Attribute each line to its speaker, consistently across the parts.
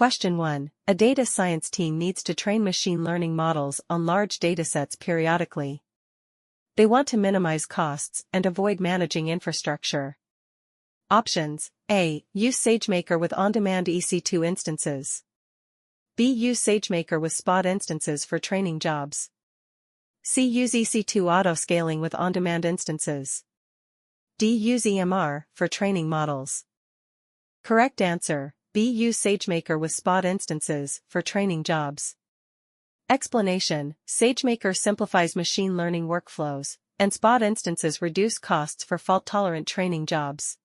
Speaker 1: Question 1. A data science team needs to train machine learning models on large datasets periodically. They want to minimize costs and avoid managing infrastructure. Options: A. Use SageMaker with on-demand EC2 instances. B. Use SageMaker with spot instances for training jobs. C. Use EC2 auto-scaling with on-demand instances. D. Use EMR for training models. Correct answer: B. Use SageMaker with spot instances for training jobs. Explanation: SageMaker simplifies machine learning workflows, and spot instances reduce costs for fault-tolerant training jobs.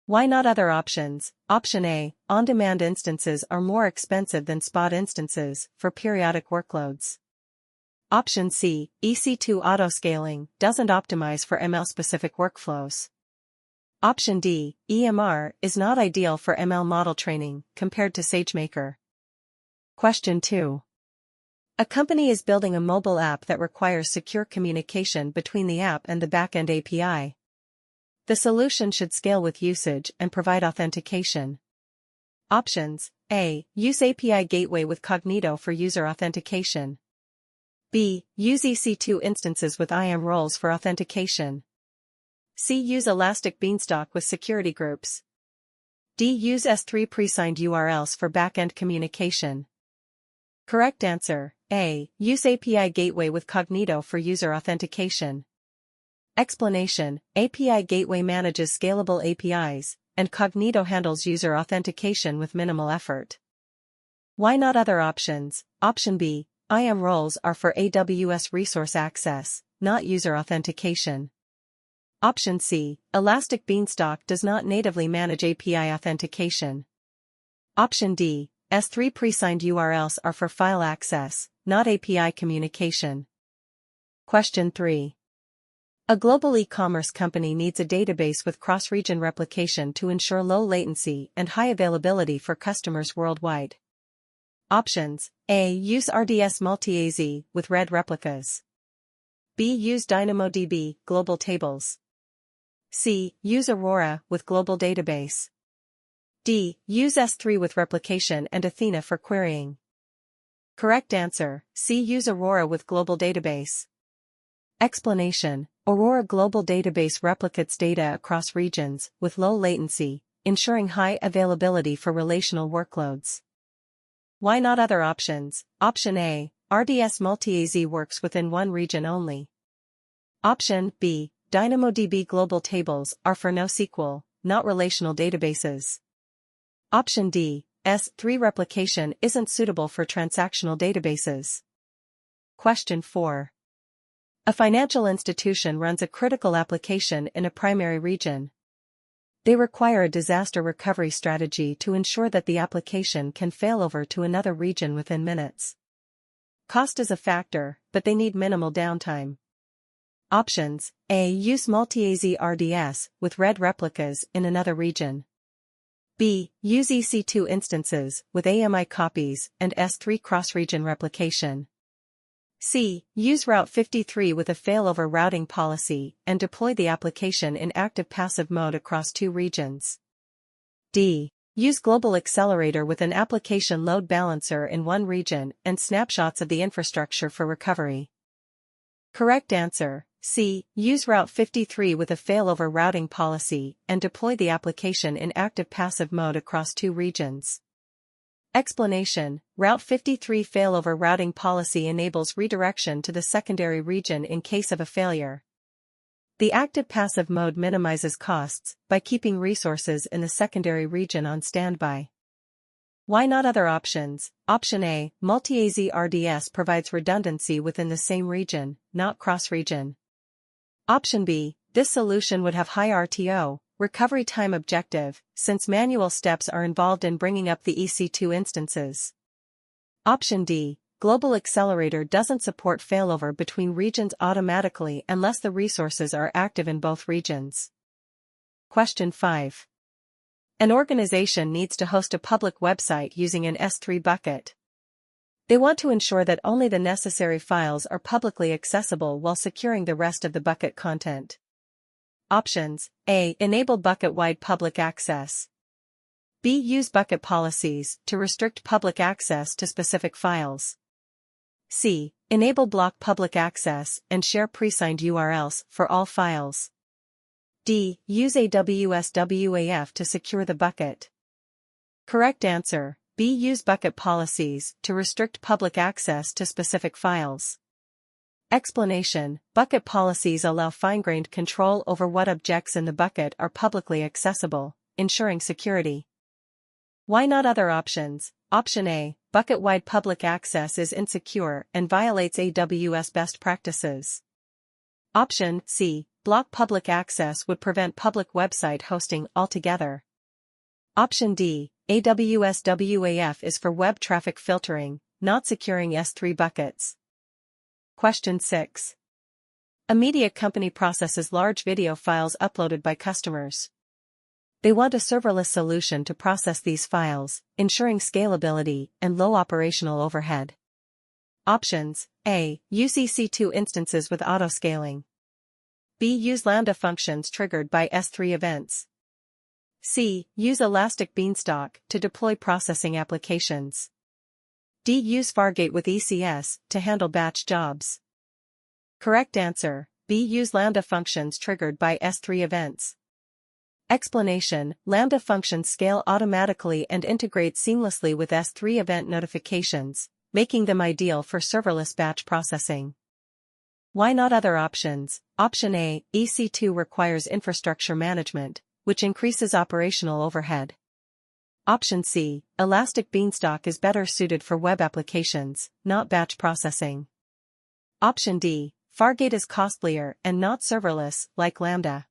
Speaker 1: Why not other options? Option A. On-demand instances are more expensive than spot instances for periodic workloads. Option C. EC2 auto-scaling doesn't optimize for ML-specific workflows. Option D. EMR is not ideal for ML model training compared to SageMaker. Question 2. A company is building a mobile app that requires secure communication between the app and the backend API. The solution should scale with usage and provide authentication. Options: A. Use API Gateway with Cognito for user authentication. B. Use EC2 instances with IAM roles for authentication. C. Use Elastic Beanstalk with security groups. D. Use S3 pre-signed URLs for backend communication. Correct answer: A. Use API Gateway with Cognito for user authentication. Explanation: API Gateway manages scalable APIs, and Cognito handles user authentication with minimal effort. Why not other options? Option B. IAM roles are for AWS resource access, not user authentication. Option C. Elastic Beanstalk does not natively manage API authentication. Option D. S3 pre-signed URLs are for file access, not API communication. Question 3. A global e-commerce company needs a database with cross-region replication to ensure low latency and high availability for customers worldwide. Options: A. Use RDS multi-AZ with RED replicas. B. Use DynamoDB global tables. C. Use Aurora with global database. D. Use S3 with replication and Athena for querying. Correct answer: C. Use Aurora with global database. Explanation: Aurora Global Database replicates data across regions with low latency, ensuring high availability for relational workloads. Why not other options? Option A. RDS multi-AZ works within one region only. Option B. DynamoDB global tables are for NoSQL, not relational databases. Option D. S3 replication isn't suitable for transactional databases. Question 4. A financial institution runs a critical application in a primary region. They require a disaster recovery strategy to ensure that the application can fail over to another region within minutes. Cost is a factor, but they need minimal downtime. Options: A. Use multi-AZ RDS with RED replicas in another region. B. Use EC2 instances with AMI copies and S3 cross-region replication. C. Use Route 53 with a failover routing policy and deploy the application in active-passive mode across two regions. D. Use Global Accelerator with an application load balancer in one region and snapshots of the infrastructure for recovery. Correct answer: C. Use Route 53 with a failover routing policy and deploy the application in active-passive mode across two regions. Explanation: Route 53 failover routing policy enables redirection to the secondary region in case of a failure. The active-passive mode minimizes costs by keeping resources in the secondary region on standby. Why not other options? Option A. Multi-AZ RDS provides redundancy within the same region, not cross-region. Option B. This solution would have high RTO, recovery time objective, since manual steps are involved in bringing up the EC2 instances. Option D. Global Accelerator doesn't support failover between regions automatically unless the resources are active in both regions. Question 5. An organization needs to host a public website using an S3 bucket. They want to ensure that only the necessary files are publicly accessible while securing the rest of the bucket content. Options: A. Enable bucket-wide public access. B. Use bucket policies to restrict public access to specific files. C. Enable block public access and share pre-signed URLs for all files. D. Use AWS WAF to secure the bucket. Correct answer: B. Use bucket policies to restrict public access to specific files. Explanation: bucket policies allow fine-grained control over what objects in the bucket are publicly accessible, ensuring security. Why not other options? Option A. Bucket-wide public access is insecure and violates AWS best practices. Option C. Block public access would prevent public website hosting altogether. Option D. AWS WAF is for web traffic filtering, not securing S3 buckets. Question 6. A media company processes large video files uploaded by customers. They want a serverless solution to process these files, ensuring scalability and low operational overhead. Options: A. Use EC2 instances with autoscaling. B. Use Lambda functions triggered by S3 events. C. Use Elastic Beanstalk to deploy processing applications. D. Use Fargate with ECS to handle batch jobs. Correct answer: B. Use Lambda functions triggered by S3 events. Explanation: Lambda functions scale automatically and integrate seamlessly with S3 event notifications, making them ideal for serverless batch processing. Why not other options? Option A. EC2 requires infrastructure management, which increases operational overhead. Option C. Elastic Beanstalk is better suited for web applications, not batch processing. Option D. Fargate is costlier and not serverless, like Lambda.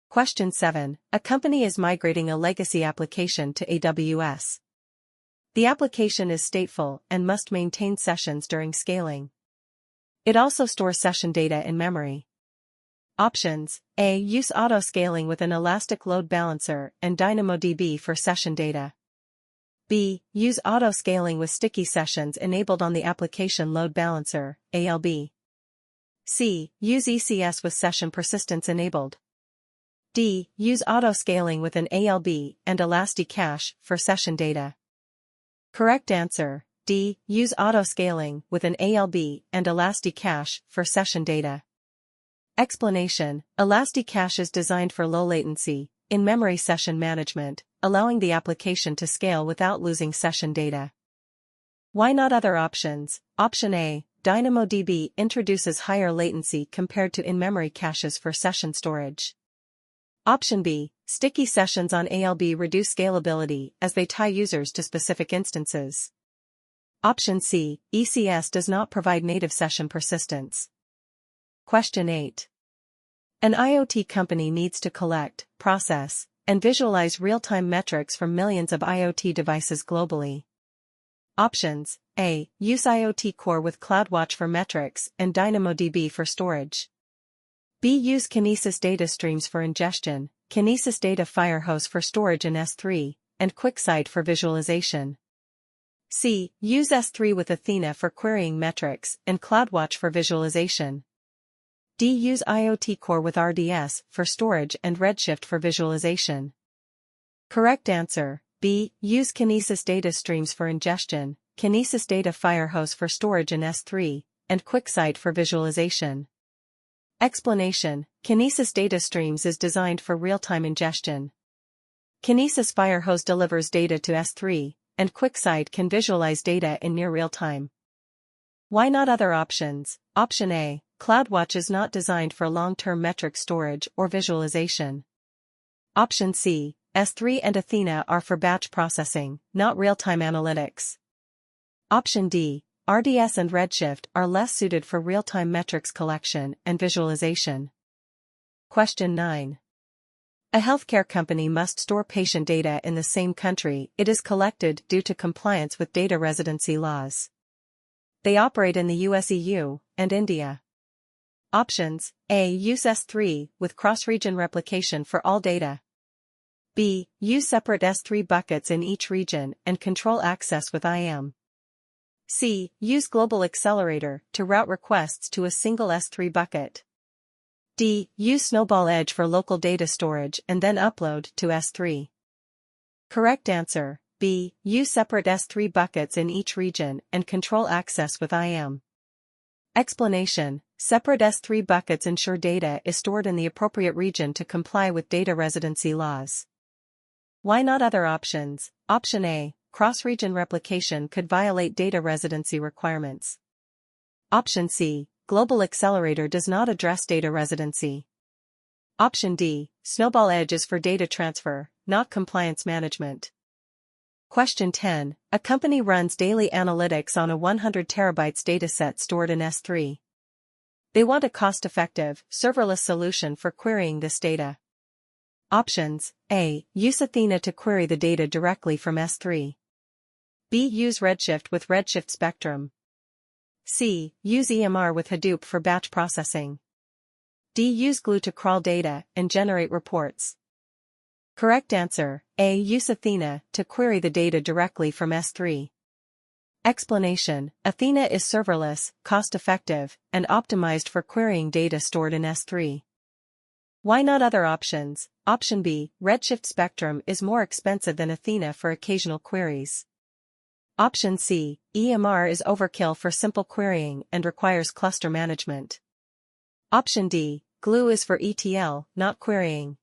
Speaker 1: Question 7. A company is migrating a legacy application to AWS. The application is stateful and must maintain sessions during scaling. It also stores session data in memory. Options: A. Use auto-scaling with an Elastic Load Balancer and DynamoDB for session data. B. Use auto-scaling with sticky sessions enabled on the Application Load Balancer, ALB. C. Use ECS with session persistence enabled. D. Use auto-scaling with an ALB and ElastiCache for session data. Correct answer: D. Use auto-scaling with an ALB and ElastiCache for session data. Explanation: ElastiCache is designed for low latency, in-memory session management, allowing the application to scale without losing session data. Why not other options? Option A. DynamoDB introduces higher latency compared to in-memory caches for session storage. Option B. Sticky sessions on ALB reduce scalability as they tie users to specific instances. Option C. ECS does not provide native session persistence. Question 8. An IoT company needs to collect, process, and visualize real-time metrics from millions of IoT devices globally. Options: A. Use IoT Core with CloudWatch for metrics and DynamoDB for storage. B. Use Kinesis data streams for ingestion, Kinesis Data Firehose for storage in S3, and QuickSight for visualization. C. Use S3 with Athena for querying metrics and CloudWatch for visualization. D. Use IoT Core with RDS for storage and Redshift for visualization. Correct answer: B. Use Kinesis data streams for ingestion, Kinesis Data Firehose for storage in S3, and QuickSight for visualization. Explanation: Kinesis data streams is designed for real-time ingestion. Kinesis Firehose delivers data to S3, and QuickSight can visualize data in near real-time. Why not other options? Option A. CloudWatch is not designed for long-term metric storage or visualization. Option C. S3 and Athena are for batch processing, not real-time analytics. Option D. RDS and Redshift are less suited for real-time metrics collection and visualization. Question 9. A healthcare company must store patient data in the same country it is collected due to compliance with data residency laws. They operate in the US, EU, and India. Options: A. Use S3 with cross-region replication for all data. B. Use separate S3 buckets in each region and control access with IAM. C. Use Global Accelerator to route requests to a single S3 bucket. D. Use Snowball Edge for local data storage and then upload to S3. Correct answer, B. Use separate S3 buckets in each region and control access with IAM. Explanation: separate S3 buckets ensure data is stored in the appropriate region to comply with data residency laws. Why not other options? Option A. Cross-region replication could violate data residency requirements. Option C. Global Accelerator does not address data residency. Option D. Snowball Edge is for data transfer, not compliance management. Question 10. A company runs daily analytics on a 100 terabytes dataset stored in S3. They want a cost-effective, serverless solution for querying this data. Options: A. Use Athena to query the data directly from S3. B. Use Redshift with Redshift Spectrum. C. Use EMR with Hadoop for batch processing. D. Use Glue to crawl data and generate reports. Correct answer: A. Use Athena to query the data directly from S3. Explanation: Athena is serverless, cost-effective, and optimized for querying data stored in S3. Why not other options? Option B. Redshift Spectrum is more expensive than Athena for occasional queries. Option C. EMR is overkill for simple querying and requires cluster management. Option D. Glue is for ETL, not querying.